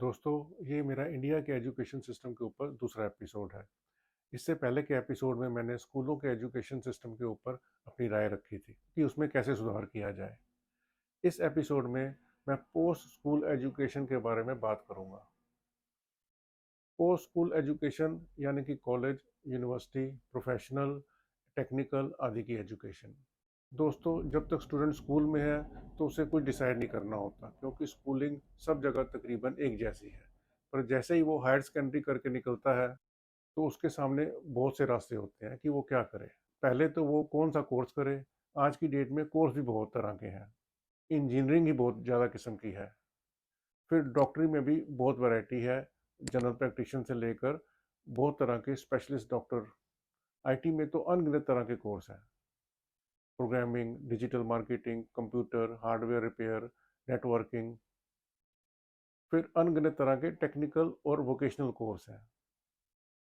दोस्तों, ये मेरा इंडिया के एजुकेशन सिस्टम के ऊपर दूसरा एपिसोड है। इससे पहले के एपिसोड में मैंने स्कूलों के एजुकेशन सिस्टम के ऊपर अपनी राय रखी थी कि उसमें कैसे सुधार किया जाए। इस एपिसोड में मैं पोस्ट स्कूल एजुकेशन के बारे में बात करूंगा। पोस्ट स्कूल एजुकेशन यानी कि कॉलेज, यूनिवर्सिटी, प्रोफेशनल, टेक्निकल आदि की एजुकेशन। दोस्तों, जब तक स्टूडेंट स्कूल में है तो उसे कुछ डिसाइड नहीं करना होता, क्योंकि स्कूलिंग सब जगह तकरीबन एक जैसी है। पर जैसे ही वो हायर सेकेंडरी करके निकलता है तो उसके सामने बहुत से रास्ते होते हैं कि वो क्या करे। पहले तो वो कौन सा कोर्स करे। आज की डेट में कोर्स भी बहुत तरह के हैं। इंजीनियरिंग ही बहुत ज़्यादा किस्म की है। फिर डॉक्टरी में भी बहुत वैरायटी है। जनरल प्रैक्टिशन से लेकर बहुत तरह के स्पेशलिस्ट डॉक्टर। आईटी में तो अनगिनत तरह के कोर्स हैं। Programming, digital marketing, computer hardware repair, networking. फिर अनगिनत तरह के टेक्निकल और वोकेशनल कोर्स हैं।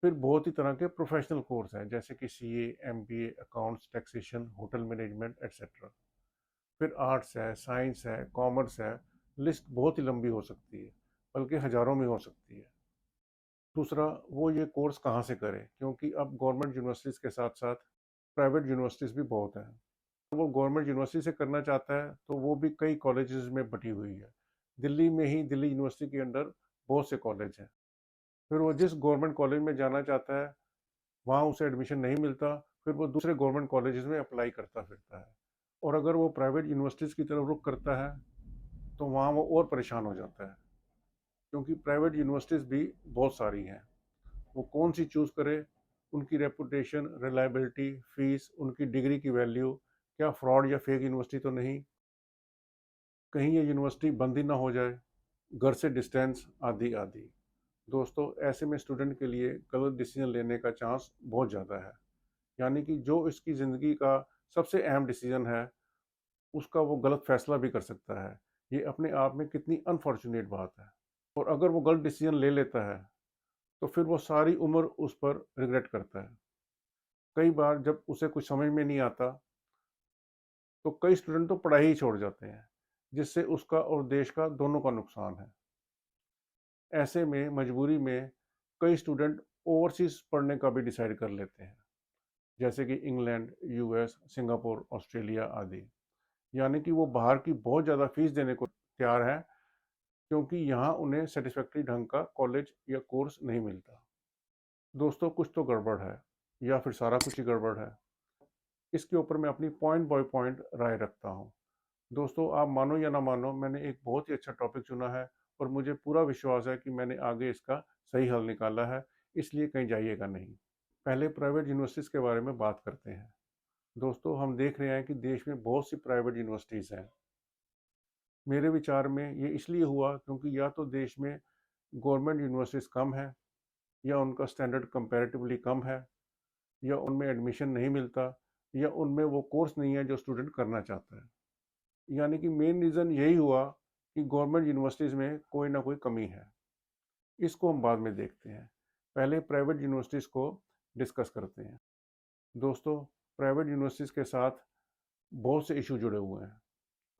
फिर बहुत ही तरह के प्रोफेशनल कोर्स हैं, जैसे कि CA, MBA, accounts, taxation, hotel management etcetera. फिर आर्ट्स है, साइंस है, कॉमर्स है। लिस्ट बहुत ही लंबी हो सकती है, बल्कि हज़ारों में हो सकती है। दूसरा, वो ये कोर्स कहाँ से करे, क्योंकि अब गवर्नमेंट यूनिवर्सिटीज़ के साथ साथ प्राइवेट यूनिवर्सिटीज़ भी बहुत हैं। वो गवर्नमेंट यूनिवर्सिटी से करना चाहता है तो वो भी कई कॉलेजेस में बटी हुई है। दिल्ली में ही दिल्ली यूनिवर्सिटी के अंडर बहुत से कॉलेज हैं। फिर वो जिस गवर्नमेंट कॉलेज में जाना चाहता है वहाँ उसे एडमिशन नहीं मिलता, फिर वो दूसरे गवर्नमेंट कॉलेजेस में अप्लाई करता फिरता है। और अगर वो प्राइवेट यूनिवर्सिटीज़ की तरफ रुख करता है तो वहाँ वो और परेशान हो जाता है, क्योंकि प्राइवेट यूनिवर्सिटीज़ भी बहुत सारी हैं। वो कौन सी चूज़ करे, उनकी रेपुटेशन, रिलायबिलिटी, फीस, उनकी डिग्री की वैल्यू, क्या फ्रॉड या फेक यूनिवर्सिटी तो नहीं, कहीं ये यूनिवर्सिटी बंद ही ना हो जाए, घर से डिस्टेंस आदि आदि। दोस्तों, ऐसे में स्टूडेंट के लिए गलत डिसीजन लेने का चांस बहुत ज़्यादा है। यानी कि जो इसकी ज़िंदगी का सबसे अहम डिसीजन है उसका वो गलत फैसला भी कर सकता है। ये अपने आप में कितनी अनफॉर्चुनेट बात है। और अगर वो गलत डिसीजन ले लेता है तो फिर वो सारी उम्र उस पर रिग्रेट करता है। कई बार जब उसे कुछ समझ में नहीं आता तो कई स्टूडेंट तो पढ़ाई ही छोड़ जाते हैं, जिससे उसका और देश का दोनों का नुकसान है। ऐसे में मजबूरी में कई स्टूडेंट ओवरसीज पढ़ने का भी डिसाइड कर लेते हैं, जैसे कि इंग्लैंड, यूएस, सिंगापुर, ऑस्ट्रेलिया आदि। यानी कि वो बाहर की बहुत ज़्यादा फीस देने को तैयार है, क्योंकि यहाँ उन्हें सेटिस्फैक्ट्री ढंग का कॉलेज या कोर्स नहीं मिलता। दोस्तों, कुछ तो गड़बड़ है, या फिर सारा कुछ ही गड़बड़ है। इसके ऊपर मैं अपनी पॉइंट बाय पॉइंट राय रखता हूँ। दोस्तों, आप मानो या ना मानो, मैंने एक बहुत ही अच्छा टॉपिक चुना है और मुझे पूरा विश्वास है कि मैंने आगे इसका सही हल निकाला है, इसलिए कहीं जाइएगा नहीं। पहले प्राइवेट यूनिवर्सिटीज़ के बारे में बात करते हैं। दोस्तों, हम देख रहे हैं कि देश में बहुत सी प्राइवेट यूनिवर्सिटीज़ हैं। मेरे विचार में ये इसलिए हुआ क्योंकि या तो देश में गवर्नमेंट यूनिवर्सिटीज़ कम है, या उनका स्टैंडर्ड कंपैरेटिवली कम है, या उनमें एडमिशन नहीं मिलता, या उनमें वो कोर्स नहीं है जो स्टूडेंट करना चाहता है। यानी कि मेन रीज़न यही हुआ कि गवर्नमेंट यूनिवर्सिटीज़ में कोई ना कोई कमी है। इसको हम बाद में देखते हैं। पहले प्राइवेट यूनिवर्सिटीज़ को डिस्कस करते हैं। दोस्तों, प्राइवेट यूनिवर्सिटीज़ के साथ बहुत से इशू जुड़े हुए हैं।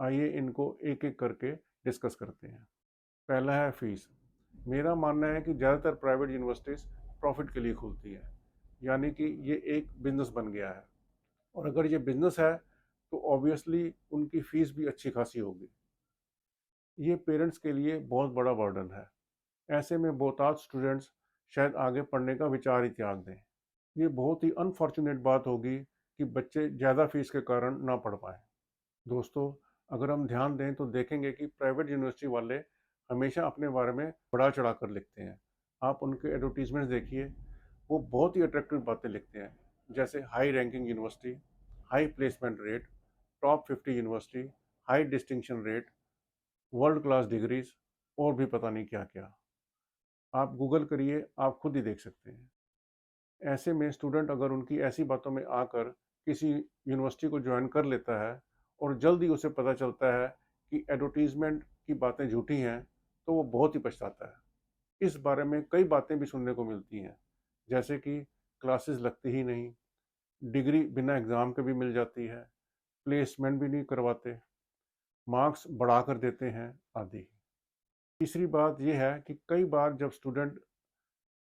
आइए इनको एक एक करके डिस्कस करते हैं। पहला है फीस। मेरा मानना है कि ज़्यादातर प्राइवेट यूनिवर्सिटीज़ प्रॉफिट के लिए खुलती है, यानी कि ये एक बिजनेस बन गया है। और अगर ये बिजनेस है तो ऑब्वियसली उनकी फ़ीस भी अच्छी खासी होगी। ये पेरेंट्स के लिए बहुत बड़ा बर्डन है। ऐसे में बहुतायत स्टूडेंट्स शायद आगे पढ़ने का विचार ही त्याग दें। ये बहुत ही अनफॉर्चुनेट बात होगी कि बच्चे ज़्यादा फीस के कारण ना पढ़ पाएँ। दोस्तों, अगर हम ध्यान दें तो देखेंगे कि प्राइवेट यूनिवर्सिटी वाले हमेशा अपने बारे में बढ़ा चढ़ा कर लिखते हैं। आप उनके एडवर्टीजमेंट देखिए, वो बहुत ही अट्रैक्टिव बातें लिखते हैं, जैसे high ranking university, high placement rate, top 50 university, high distinction rate, world class degrees, और भी पता नहीं क्या क्या। आप गूगल करिए, आप खुद ही देख सकते हैं। ऐसे में स्टूडेंट अगर उनकी ऐसी बातों में आकर किसी यूनिवर्सिटी को ज्वाइन कर लेता है और जल्द ही उसे पता चलता है कि एडवर्टीजमेंट की बातें झूठी हैं, तो वो बहुत ही पछताता है। इस बारे में कई बातें भी सुनने को मिलती हैं, जैसे कि क्लासेस लगती ही नहीं, डिग्री बिना एग्ज़ाम के भी मिल जाती है, प्लेसमेंट भी नहीं करवाते, मार्क्स बढ़ा कर देते हैं आदि। तीसरी बात ये है कि कई बार जब स्टूडेंट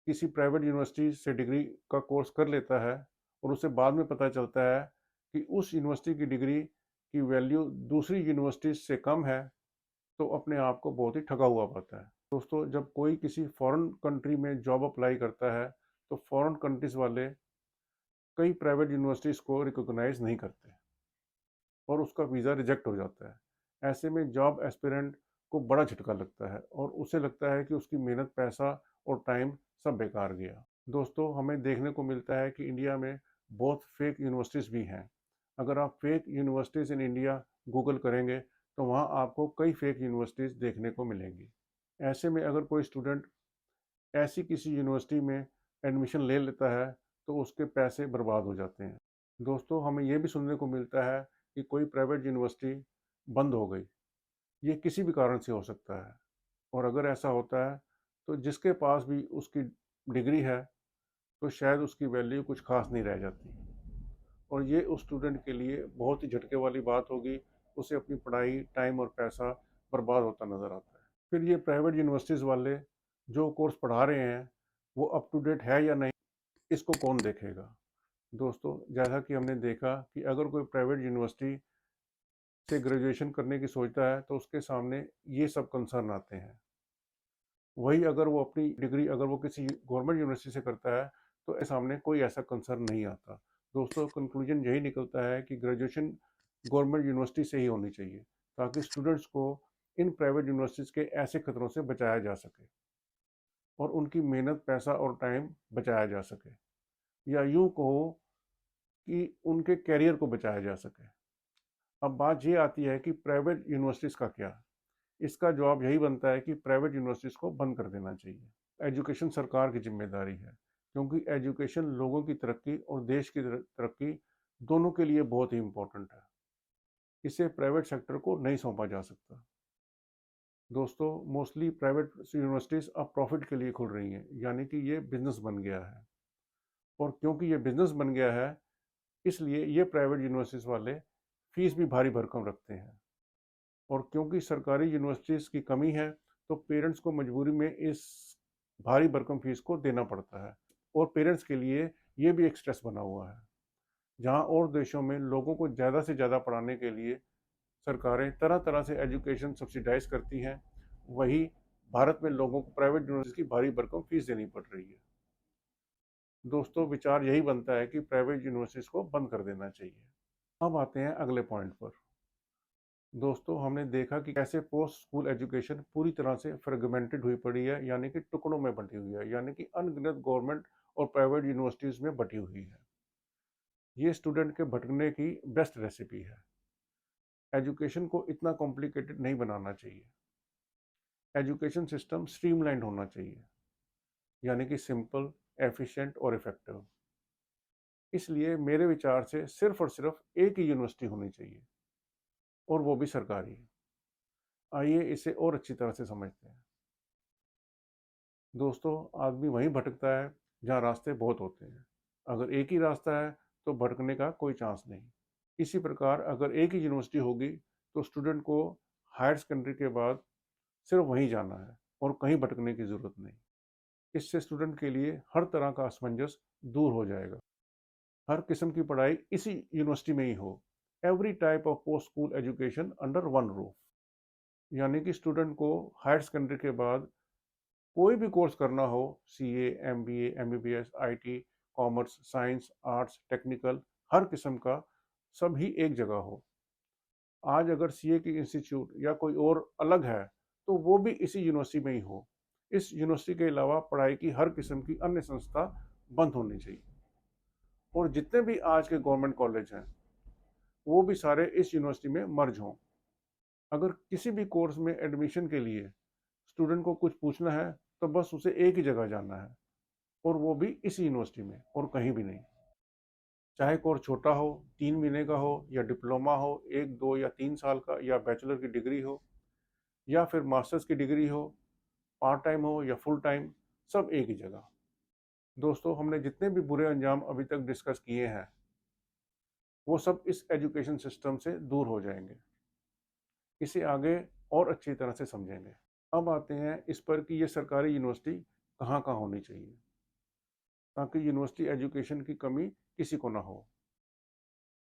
किसी प्राइवेट यूनिवर्सिटी से डिग्री का कोर्स कर लेता है और उसे बाद में पता चलता है कि उस यूनिवर्सिटी की डिग्री की वैल्यू दूसरी यूनिवर्सिटी से कम है, तो अपने आप को बहुत ही ठगा हुआ पाता है। दोस्तों, जब कोई किसी फॉरेन कंट्री में जॉब अप्लाई करता है, तो फॉरेन कंट्रीज वाले कई प्राइवेट यूनिवर्सिटीज़ को रिकॉग्नाइज नहीं करते और उसका वीज़ा रिजेक्ट हो जाता है। ऐसे में जॉब एस्पिरेंट को बड़ा झटका लगता है और उसे लगता है कि उसकी मेहनत, पैसा और टाइम सब बेकार गया। दोस्तों, हमें देखने को मिलता है कि इंडिया में बहुत फेक यूनिवर्सिटीज़ भी हैं। अगर आप fake universities in India Google करेंगे, तो वहाँ आपको कई फेक यूनिवर्सिटीज़ देखने को मिलेंगी। ऐसे में अगर कोई स्टूडेंट ऐसी किसी यूनिवर्सिटी में एडमिशन ले लेता है, तो उसके पैसे बर्बाद हो जाते हैं। दोस्तों, हमें ये भी सुनने को मिलता है कि कोई प्राइवेट यूनिवर्सिटी बंद हो गई। ये किसी भी कारण से हो सकता है और अगर ऐसा होता है, तो जिसके पास भी उसकी डिग्री है, तो शायद उसकी वैल्यू कुछ खास नहीं रह जाती और ये उस स्टूडेंट के लिए बहुत ही झटके वाली बात होगी। उसे अपनी पढ़ाई, टाइम और पैसा बर्बाद होता नज़र आता है। फिर ये प्राइवेट यूनिवर्सिटीज़ वाले जो कोर्स पढ़ा रहे हैं, वो अप टू डेट है या नहीं, इसको कौन देखेगा? दोस्तों, जैसा कि हमने देखा कि अगर कोई प्राइवेट यूनिवर्सिटी से ग्रेजुएशन करने की सोचता है, तो उसके सामने ये सब कंसर्न आते हैं। वही अगर वो अपनी डिग्री अगर वो किसी गवर्नमेंट यूनिवर्सिटी से करता है, तो सामने कोई ऐसा कंसर्न नहीं आता। दोस्तों, कंक्लूजन यही निकलता है कि ग्रेजुएशन गवर्नमेंट यूनिवर्सिटी से ही होनी चाहिए, ताकि स्टूडेंट्स को इन प्राइवेट यूनिवर्सिटीज़ के ऐसे खतरों से बचाया जा सके और उनकी मेहनत, पैसा और टाइम बचाया जा सके, या यूँ कहो कि उनके करियर को बचाया जा सके। अब बात ये आती है कि प्राइवेट यूनिवर्सिटीज़ का क्या? इसका जवाब यही बनता है कि प्राइवेट यूनिवर्सिटीज़ को बंद कर देना चाहिए। एजुकेशन सरकार की जिम्मेदारी है, क्योंकि एजुकेशन लोगों की तरक्की और देश की तरक्की दोनों के लिए बहुत ही इम्पोर्टेंट है। इसे प्राइवेट सेक्टर को नहीं सौंपा जा सकता। दोस्तों, मोस्टली प्राइवेट यूनिवर्सिटीज़ अब प्रॉफिट के लिए खुल रही हैं, यानी कि ये बिजनेस बन गया है और क्योंकि ये बिजनेस बन गया है, इसलिए ये प्राइवेट यूनिवर्सिटीज़ वाले फीस भी भारी भरकम रखते हैं और क्योंकि सरकारी यूनिवर्सिटीज़ की कमी है, तो पेरेंट्स को मजबूरी में इस भारी भरकम फीस को देना पड़ता है और पेरेंट्स के लिए ये भी एक स्ट्रेस बना हुआ है। जहाँ और देशों में लोगों को ज़्यादा से ज़्यादा पढ़ाने के लिए सरकारें तरह तरह से एजुकेशन सब्सिडाइज करती हैं, वही भारत में लोगों को प्राइवेट यूनिवर्सिटी की भारी भरकम फीस देनी पड़ रही है। दोस्तों, विचार यही बनता है कि प्राइवेट यूनिवर्सिटीज़ को बंद कर देना चाहिए। अब आते हैं अगले पॉइंट पर। दोस्तों, हमने देखा कि कैसे पोस्ट स्कूल एजुकेशन पूरी तरह से फ्रेगमेंटेड हुई पड़ी है, यानी कि टुकड़ों में बंटी हुई है, यानी कि अनगिनत गवर्नमेंट और प्राइवेट यूनिवर्सिटीज़ में बटी हुई है। ये स्टूडेंट के भटकने की बेस्ट रेसिपी है। एजुकेशन को इतना कॉम्प्लिकेटेड नहीं बनाना चाहिए। एजुकेशन सिस्टम स्ट्रीमलाइंड होना चाहिए, यानी कि सिंपल, एफिशिएंट और इफेक्टिव। इसलिए मेरे विचार से सिर्फ और सिर्फ एक ही यूनिवर्सिटी होनी चाहिए और वो भी सरकारी। आइए इसे और अच्छी तरह से समझते हैं। दोस्तों, आदमी वहीं भटकता है जहाँ रास्ते बहुत होते हैं। अगर एक ही रास्ता है, तो भटकने का कोई चांस नहीं। इसी प्रकार अगर एक ही यूनिवर्सिटी होगी, तो स्टूडेंट को हायर सेकेंडरी के बाद सिर्फ वहीं जाना है और कहीं भटकने की ज़रूरत नहीं। इससे स्टूडेंट के लिए हर तरह का असमंजस दूर हो जाएगा। हर किस्म की पढ़ाई इसी यूनिवर्सिटी में ही हो। Every type of post school education under one roof, यानी कि स्टूडेंट को हायर सेकेंडरी के बाद कोई भी कोर्स करना हो, CA, MBA, MBBS, IT, commerce, science, arts, technical, हर किस्म का सब ही एक जगह हो। आज अगर सीए की इंस्टीट्यूट या कोई और अलग है, तो वो भी इसी यूनिवर्सिटी में ही हो। इस यूनिवर्सिटी के अलावा पढ़ाई की हर किस्म की अन्य संस्था बंद होनी चाहिए और जितने भी आज के गवर्नमेंट कॉलेज हैं, वो भी सारे इस यूनिवर्सिटी में मर्ज हों। अगर किसी भी कोर्स में एडमिशन के लिए स्टूडेंट को कुछ पूछना है, तो बस उसे एक ही जगह जाना है और वो भी इसी यूनिवर्सिटी में और कहीं भी नहीं। चाहे कोर्स छोटा हो, 3 महीने का हो या डिप्लोमा हो, 1, 2 या 3 साल का, या बैचलर की डिग्री हो या फिर मास्टर्स की डिग्री हो, पार्ट टाइम हो या फुल टाइम, सब एक ही जगह। दोस्तों, हमने जितने भी बुरे अंजाम अभी तक डिस्कस किए हैं, वो सब इस एजुकेशन सिस्टम से दूर हो जाएंगे। इसे आगे और अच्छी तरह से समझेंगे। अब आते हैं इस पर कि ये सरकारी यूनिवर्सिटी कहाँ कहाँ होनी चाहिए, ताकि यूनिवर्सिटी एजुकेशन की कमी किसी को ना हो।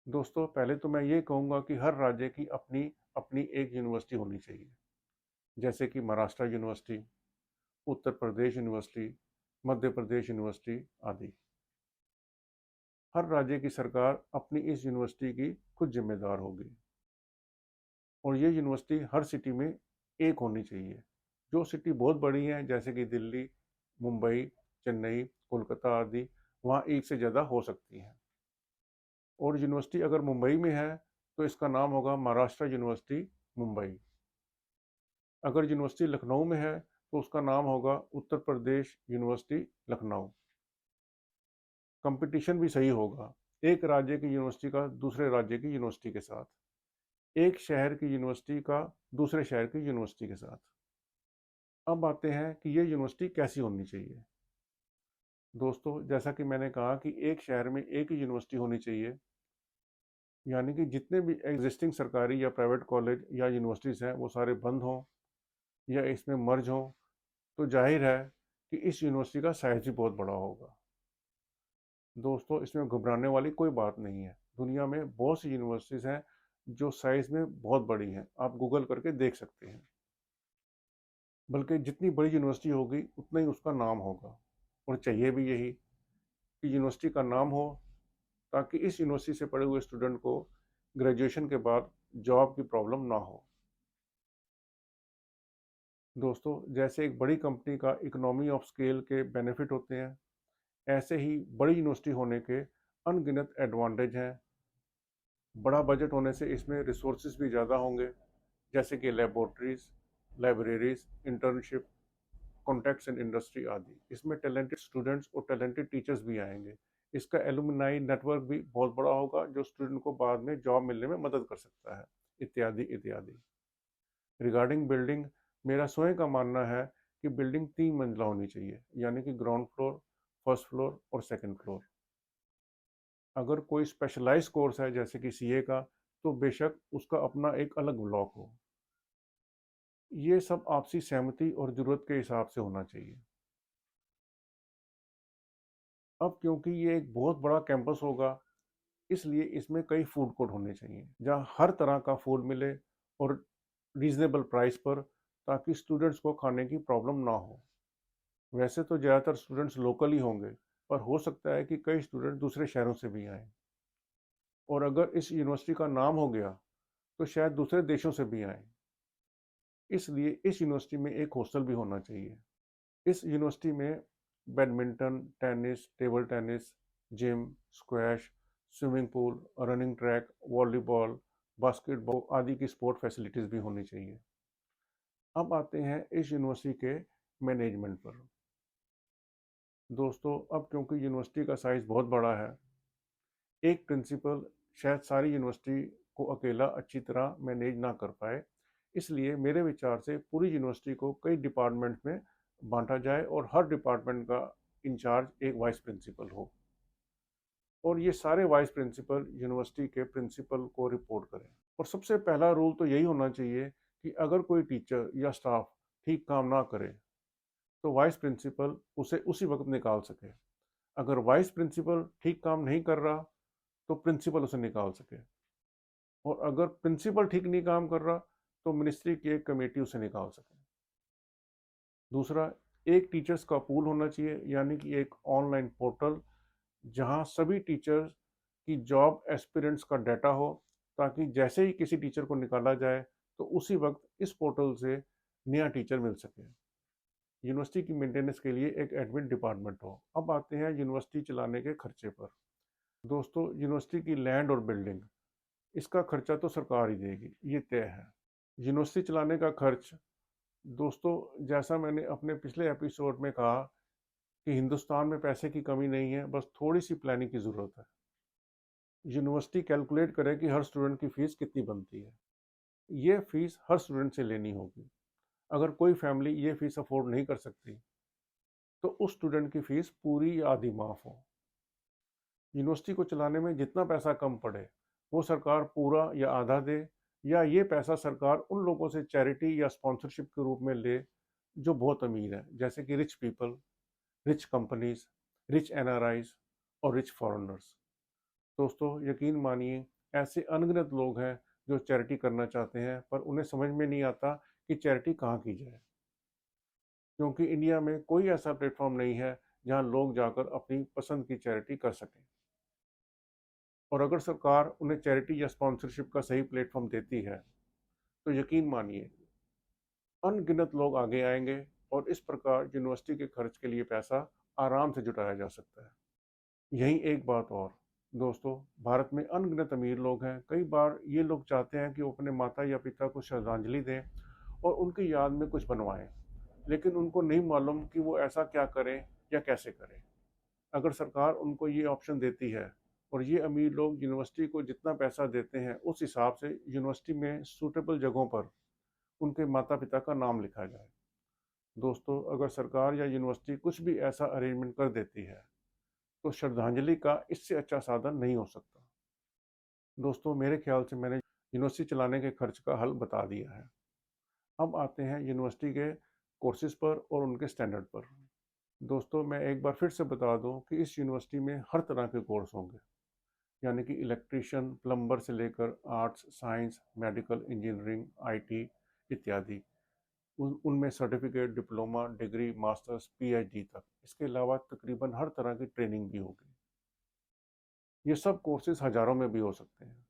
दोस्तों, पहले तो मैं ये कहूँगा कि हर राज्य की अपनी अपनी एक यूनिवर्सिटी होनी चाहिए, जैसे कि Maharashtra university, Uttar Pradesh university, Madhya Pradesh university आदि। हर राज्य की सरकार अपनी इस यूनिवर्सिटी की खुद जिम्मेदार होगी, और ये यूनिवर्सिटी हर सिटी में एक होनी चाहिए। जो सिटी बहुत बड़ी हैं, जैसे कि दिल्ली, मुंबई, चेन्नई, कोलकाता आदि, वहाँ एक से ज़्यादा हो सकती हैं। और यूनिवर्सिटी अगर मुंबई में है तो इसका नाम होगा महाराष्ट्र यूनिवर्सिटी मुंबई। अगर यूनिवर्सिटी लखनऊ में है तो उसका नाम होगा उत्तर प्रदेश यूनिवर्सिटी लखनऊ। कंपटीशन भी सही होगा, एक राज्य की यूनिवर्सिटी का दूसरे राज्य की यूनिवर्सिटी के साथ, एक शहर की यूनिवर्सिटी का दूसरे शहर की यूनिवर्सिटी के साथ। अब आते हैं कि ये यूनिवर्सिटी कैसी होनी चाहिए। दोस्तों, जैसा कि मैंने कहा कि एक शहर में एक ही यूनिवर्सिटी होनी चाहिए, यानी कि जितने भी एग्जिस्टिंग सरकारी या प्राइवेट कॉलेज या यूनिवर्सिटीज़ हैं वो सारे बंद हों या इसमें मर्ज हों, तो जाहिर है कि इस यूनिवर्सिटी का साइज भी बहुत बड़ा होगा। दोस्तों, इसमें घबराने वाली कोई बात नहीं है। दुनिया में बहुत सी यूनिवर्सिटीज़ हैं जो साइज़ में बहुत बड़ी हैं, आप गूगल करके देख सकते हैं। बल्कि जितनी बड़ी यूनिवर्सिटी होगी उतना ही उसका नाम होगा, और चाहिए भी यही कि यूनिवर्सिटी का नाम हो, ताकि इस यूनिवर्सिटी से पढ़े हुए स्टूडेंट को ग्रेजुएशन के बाद जॉब की प्रॉब्लम ना हो। दोस्तों, जैसे एक बड़ी कंपनी का इकोनॉमी ऑफ स्केल के बेनिफिट होते हैं, ऐसे ही बड़ी यूनिवर्सिटी होने के अनगिनत एडवांटेज हैं। बड़ा बजट होने से इसमें रिसोर्सेज भी ज़्यादा होंगे, जैसे कि laboratories, libraries, internship, contacts in industry आदि। इसमें टैलेंटेड स्टूडेंट्स और टैलेंटेड टीचर्स भी आएंगे। इसका एलुमनाई नेटवर्क भी बहुत बड़ा होगा, जो स्टूडेंट को बाद में जॉब मिलने में मदद कर सकता है, इत्यादि इत्यादि। रिगार्डिंग बिल्डिंग, मेरा स्वयं का मानना है कि बिल्डिंग 3 मंजिला होनी चाहिए, यानी कि ग्राउंड फ्लोर, फर्स्ट फ्लोर और सेकंड फ्लोर। अगर कोई स्पेशलाइज कोर्स है जैसे कि सीए का, तो बेशक उसका अपना एक अलग ब्लॉक हो। ये सब आपसी सहमति और ज़रूरत के हिसाब से होना चाहिए। अब क्योंकि ये एक बहुत बड़ा कैंपस होगा, इसलिए इसमें कई फूड कोर्ट होने चाहिए, जहाँ हर तरह का फूड मिले और रीजनेबल प्राइस पर, ताकि स्टूडेंट्स को खाने की प्रॉब्लम ना हो। वैसे तो ज़्यादातर स्टूडेंट्स लोकल ही होंगे, पर हो सकता है कि कई स्टूडेंट दूसरे शहरों से भी आएँ। और अगर इस यूनिवर्सिटी का नाम हो गया तो शायद दूसरे देशों से भी आएँ। इसलिए इस यूनिवर्सिटी में एक हॉस्टल भी होना चाहिए। इस यूनिवर्सिटी में badminton, tennis, table tennis, gym, squash, swimming pool, running track, volleyball, basketball आदि की स्पोर्ट फैसिलिटीज़ भी होनी चाहिए। अब आते हैं इस यूनिवर्सिटी के मैनेजमेंट पर। दोस्तों, अब क्योंकि यूनिवर्सिटी का साइज़ बहुत बड़ा है, एक प्रिंसिपल शायद सारी यूनिवर्सिटी को अकेला अच्छी तरह मैनेज ना कर पाए। इसलिए मेरे विचार से पूरी यूनिवर्सिटी को कई डिपार्टमेंट में बांटा जाए और हर डिपार्टमेंट का इंचार्ज एक वाइस प्रिंसिपल हो, और ये सारे वाइस प्रिंसिपल यूनिवर्सिटी के प्रिंसिपल को रिपोर्ट करें। और सबसे पहला रूल तो यही होना चाहिए कि अगर कोई टीचर या स्टाफ ठीक काम ना करे तो वाइस प्रिंसिपल उसे उसी वक्त निकाल सके। अगर वाइस प्रिंसिपल ठीक काम नहीं कर रहा तो प्रिंसिपल उसे निकाल सके, और अगर प्रिंसिपल ठीक नहीं काम कर रहा तो मिनिस्ट्री की एक कमेटी उसे निकाल सके। दूसरा, एक टीचर्स का पूल होना चाहिए, यानी कि एक ऑनलाइन पोर्टल जहां सभी टीचर्स की जॉब एस्पिरेंट्स का डाटा हो, ताकि जैसे ही किसी टीचर को निकाला जाए तो उसी वक्त इस पोर्टल से नया टीचर मिल सके। यूनिवर्सिटी की मेंटेनेंस के लिए एक एडमिन डिपार्टमेंट हो। अब आते हैं यूनिवर्सिटी चलाने के खर्चे पर। दोस्तों, यूनिवर्सिटी की लैंड और बिल्डिंग, इसका खर्चा तो सरकार ही देगी, ये तय है। यूनिवर्सिटी चलाने का खर्च, दोस्तों, जैसा मैंने अपने पिछले एपिसोड में कहा कि हिंदुस्तान में पैसे की कमी नहीं है, बस थोड़ी सी प्लानिंग की ज़रूरत है। यूनिवर्सिटी कैलकुलेट करे कि हर स्टूडेंट की फ़ीस कितनी बनती है। ये फ़ीस हर स्टूडेंट से लेनी होगी। अगर कोई फैमिली ये फ़ीस अफोर्ड नहीं कर सकती तो उस स्टूडेंट की फ़ीस पूरी या आधी माफ़ हो। यूनिवर्सिटी को चलाने में जितना पैसा कम पड़े वो सरकार पूरा या आधा दे, या ये पैसा सरकार उन लोगों से चैरिटी या स्पॉन्सरशिप के रूप में ले जो बहुत अमीर हैं, जैसे कि rich people, rich companies, rich NRIs और रिच फॉरेनर्स। दोस्तों यकीन मानिए, ऐसे अनगिनत लोग हैं जो चैरिटी करना चाहते हैं, पर उन्हें समझ में नहीं आता कि चैरिटी कहाँ की जाए, क्योंकि इंडिया में कोई ऐसा प्लेटफॉर्म नहीं है जहां लोग जाकर अपनी पसंद की चैरिटी कर सकें। और अगर सरकार उन्हें चैरिटी या स्पॉन्सरशिप का सही प्लेटफॉर्म देती है, तो यकीन मानिए अनगिनत लोग आगे आएंगे और इस प्रकार यूनिवर्सिटी के खर्च के लिए पैसा आराम से जुटाया जा सकता है। यही एक बात और, दोस्तों भारत में अनगिनत अमीर लोग हैं। कई बार ये लोग चाहते हैं कि वो अपने माता या पिता को श्रद्धांजलि दें और उनकी याद में कुछ बनवाएं, लेकिन उनको नहीं मालूम कि वो ऐसा क्या करें या कैसे करें। अगर सरकार उनको ये ऑप्शन देती है और ये अमीर लोग यूनिवर्सिटी को जितना पैसा देते हैं उस हिसाब से यूनिवर्सिटी में सूटेबल जगहों पर उनके माता पिता का नाम लिखा जाए। दोस्तों अगर सरकार या यूनिवर्सिटी कुछ भी ऐसा अरेंजमेंट कर देती है, तो श्रद्धांजलि का इससे अच्छा साधन नहीं हो सकता। दोस्तों मेरे ख्याल से मैंने यूनिवर्सिटी चलाने के खर्च का हल बता दिया है। अब आते हैं यूनिवर्सिटी के कोर्सेज पर और उनके स्टैंडर्ड पर। दोस्तों मैं एक बार फिर से बता दूं कि इस यूनिवर्सिटी में हर तरह के कोर्स होंगे, यानी कि इलेक्ट्रीशियन, प्लम्बर से लेकर arts, science, medical, engineering, IT इत्यादि। उनमें certificate, diploma, degree, masters, PhD तक। इसके अलावा तकरीबन हर तरह की ट्रेनिंग भी होगी। ये सब कोर्सेज हज़ारों में भी हो सकते हैं।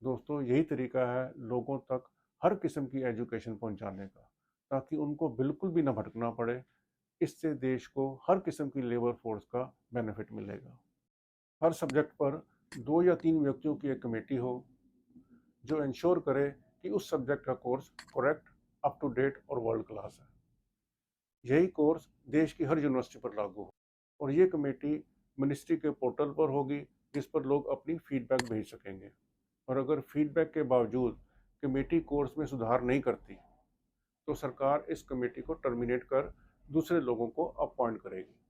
दोस्तों यही तरीका है लोगों तक हर किस्म की एजुकेशन पहुंचाने का, ताकि उनको बिल्कुल भी ना भटकना पड़े। इससे देश को हर किस्म की लेबर फोर्स का बेनिफिट मिलेगा। हर सब्जेक्ट पर 2 या 3 व्यक्तियों की एक कमेटी हो जो इंश्योर करे कि उस सब्जेक्ट का course correct, up to date और वर्ल्ड क्लास है। यही कोर्स देश की हर यूनिवर्सिटी पर लागू हो, और ये कमेटी मिनिस्ट्री के पोर्टल पर होगी, जिस पर लोग अपनी फीडबैक भेज सकेंगे। और अगर फीडबैक के बावजूद कमेटी कोर्स में सुधार नहीं करती, तो सरकार इस कमेटी को टर्मिनेट कर दूसरे लोगों को अपॉइंट करेगी।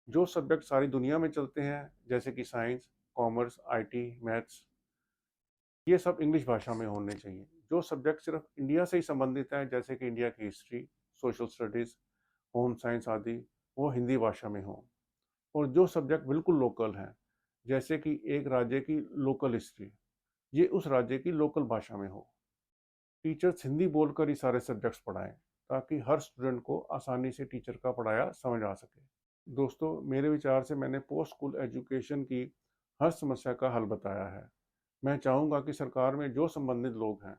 जो सब्जेक्ट सारी दुनिया में चलते हैं, जैसे कि साइंस, कॉमर्स, आईटी, मैथ्स, ये सब इंग्लिश भाषा में होने चाहिए। जो सब्जेक्ट सिर्फ इंडिया से ही संबंधित हैं, जैसे कि इंडिया की history, social studies, home science आदि, वो हिंदी भाषा में हों। और जो सब्जेक्ट बिल्कुल लोकल हैं, जैसे कि एक राज्य की लोकल हिस्ट्री, ये उस राज्य की लोकल भाषा में हो। टीचर्स हिंदी बोलकर ही सारे सब्जेक्ट्स पढ़ाएं, ताकि हर स्टूडेंट को आसानी से टीचर का पढ़ाया समझ आ सके। दोस्तों मेरे विचार से मैंने पोस्ट स्कूल एजुकेशन की हर समस्या का हल बताया है। मैं चाहूँगा कि सरकार में जो संबंधित लोग हैं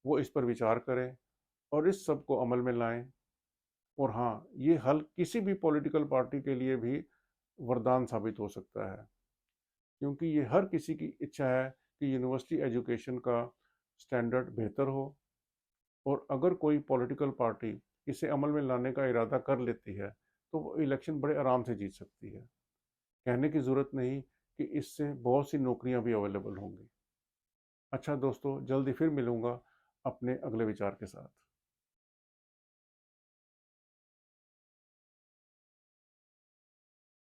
वो इस पर विचार करें और इस सब को अमल में लाएं। और हाँ, ये हल किसी भी पॉलिटिकल पार्टी के लिए भी वरदान साबित हो सकता है, क्योंकि ये हर किसी की इच्छा है कि यूनिवर्सिटी एजुकेशन का स्टैंडर्ड बेहतर हो। और अगर कोई पॉलिटिकल पार्टी इसे अमल में लाने का इरादा कर लेती है, तो वो इलेक्शन बड़े आराम से जीत सकती है। कहने की ज़रूरत नहीं कि इससे बहुत सी नौकरियां भी अवेलेबल होंगी। अच्छा दोस्तों, जल्दी फिर मिलूंगा अपने अगले विचार के साथ।